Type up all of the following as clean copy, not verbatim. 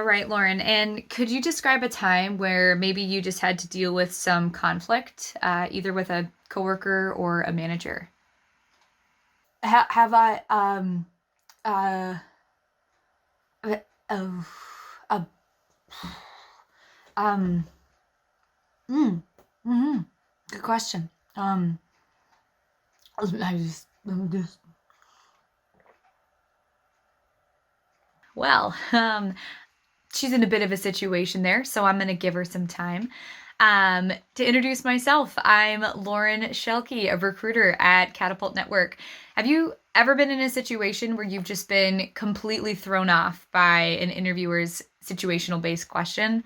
right, Lauren. And could you describe a time where maybe you just had to deal with some conflict, either with a coworker or a manager? Have I, uh, uh, oh, uh, um, mm, mm-hmm. Good question. Let me just. Well, she's in a bit of a situation there, so I'm going to give her some time. To introduce myself, I'm Lauren Schulke, a recruiter at Katapult Network. Have you ever been in a situation where you've just been completely thrown off by an interviewer's situational based question?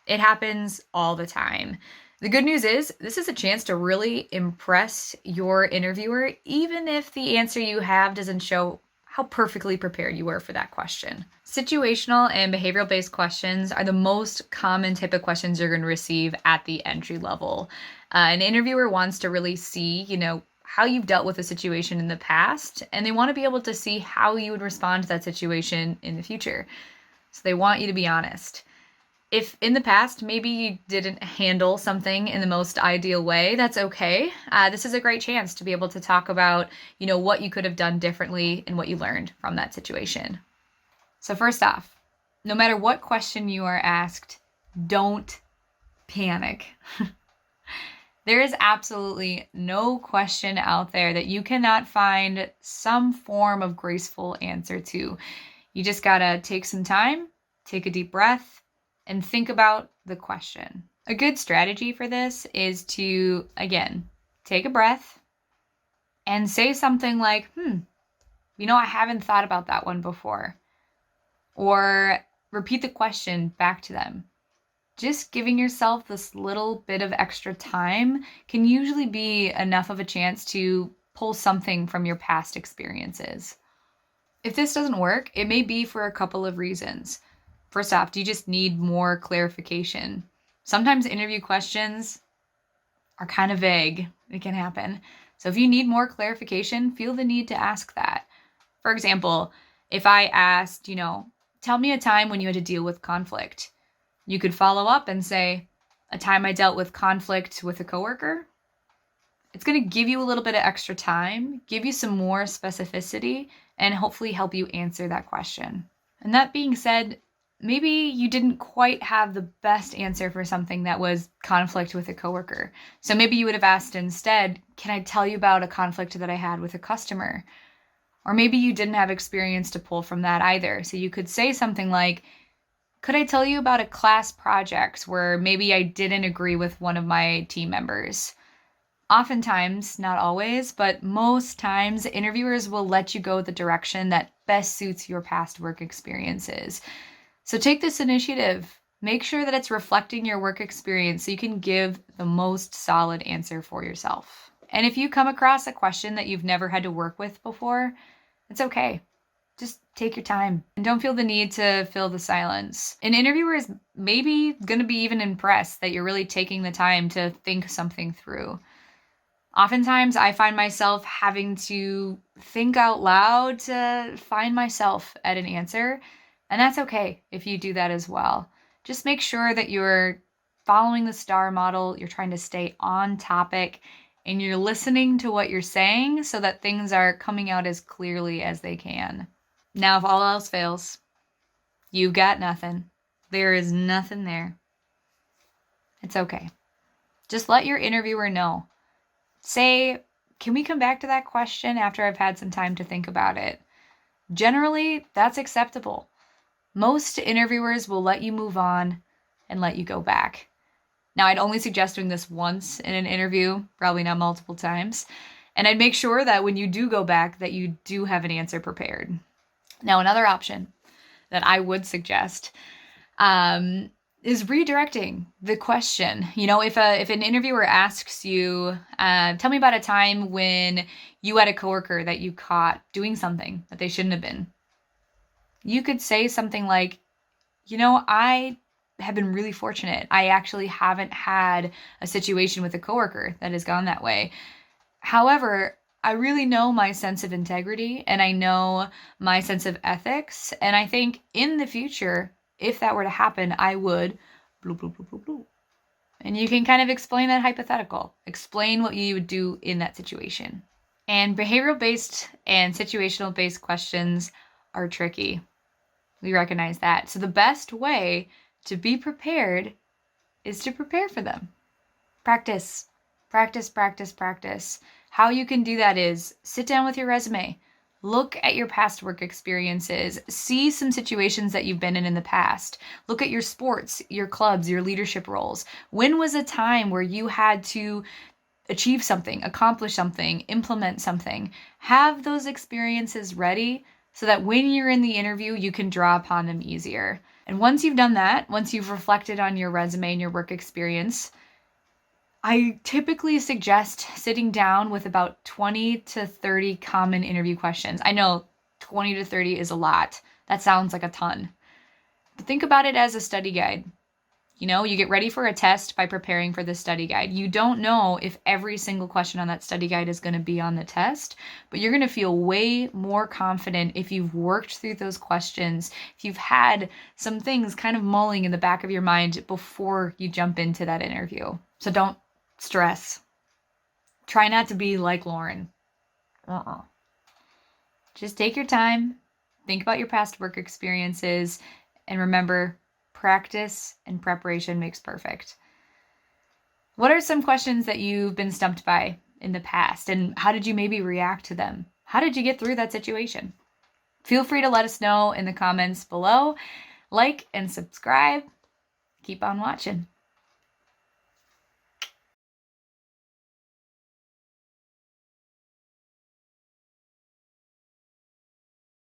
It happens all the time. The good news is, this is a chance to really impress your interviewer, even if the answer you have doesn't show how perfectly prepared you were for that question. Situational and behavioral based questions are the most common type of questions you're going to receive at the entry level. An interviewer wants to really see, how you've dealt with a situation in the past, and they want to be able to see how you would respond to that situation in the future. So they want you to be honest. If in the past maybe you didn't handle something in the most ideal way, that's okay. This is a great chance to be able to talk about, what you could have done differently and what you learned from that situation. So first off, no matter what question you are asked, don't panic. There is absolutely no question out there that you cannot find some form of graceful answer to. You just gotta take some time, take a deep breath, and think about the question. A good strategy for this is to, again, take a breath and say something like, I haven't thought about that one before. Or repeat the question back to them. Just giving yourself this little bit of extra time can usually be enough of a chance to pull something from your past experiences. If this doesn't work, it may be for a couple of reasons. First off, do you just need more clarification? Sometimes interview questions are kind of vague. It can happen. So if you need more clarification, feel the need to ask that. For example, if I asked, tell me a time when you had to deal with conflict, you could follow up and say, a time I dealt with conflict with a coworker. It's going to give you a little bit of extra time, give you some more specificity, and hopefully help you answer that question. And that being said, maybe you didn't quite have the best answer for something that was conflict with a coworker. So maybe you would have asked instead, can I tell you about a conflict that I had with a customer? Or maybe you didn't have experience to pull from that either. So you could say something like, could I tell you about a class project where maybe I didn't agree with one of my team members? Oftentimes, not always, but most times, interviewers will let you go the direction that best suits your past work experiences. So take this initiative. Make sure that it's reflecting your work experience so you can give the most solid answer for yourself. And if you come across a question that you've never had to work with before, it's okay. Just take your time and don't feel the need to fill the silence. An interviewer is maybe going to be even impressed that you're really taking the time to think something through. Oftentimes, I find myself having to think out loud to find myself at an answer, and that's okay if you do that as well. Just make sure that you're following the STAR model, you're trying to stay on topic, and you're listening to what you're saying so that things are coming out as clearly as they can. Now, if all else fails, you've got nothing. There is nothing there. It's okay. Just let your interviewer know. Say, can we come back to that question after I've had some time to think about it? Generally, that's acceptable. Most interviewers will let you move on and let you go back. Now, I'd only suggest doing this once in an interview, probably not multiple times. And I'd make sure that when you do go back, that you do have an answer prepared. Now, another option that I would suggest is redirecting the question. If an interviewer asks you, tell me about a time when you had a coworker that you caught doing something that they shouldn't have been. You could say something like, I have been really fortunate. I actually haven't had a situation with a coworker that has gone that way. However, I really know my sense of integrity and I know my sense of ethics. And I think in the future, if that were to happen, I would, blue, blue, blue, blue, blue. And you can kind of explain that hypothetical. Explain what you would do in that situation. And behavioral-based and situational-based questions are tricky. We recognize that. So the best way to be prepared is to prepare for them. Practice, practice, practice, practice. How you can do that is sit down with your resume. Look at your past work experiences. See some situations that you've been in the past. Look at your sports, your clubs, your leadership roles. When was a time where you had to achieve something, accomplish something, implement something? Have those experiences ready so that when you're in the interview, you can draw upon them easier. And once you've done that, once you've reflected on your resume and your work experience, I typically suggest sitting down with about 20 to 30 common interview questions. I know 20 to 30 is a lot. That sounds like a ton. But think about it as a study guide. You know, you get ready for a test by preparing for the study guide. You don't know if every single question on that study guide is going to be on the test, but you're going to feel way more confident if you've worked through those questions, if you've had some things kind of mulling in the back of your mind before you jump into that interview. So don't stress. Try not to be like Lauren. Just take your time, think about your past work experiences, and remember, practice and preparation makes perfect. What are some questions that you've been stumped by in the past, and how did you maybe react to them? How did you get through that situation? Feel free to let us know in the comments below. Like and subscribe. Keep on watching.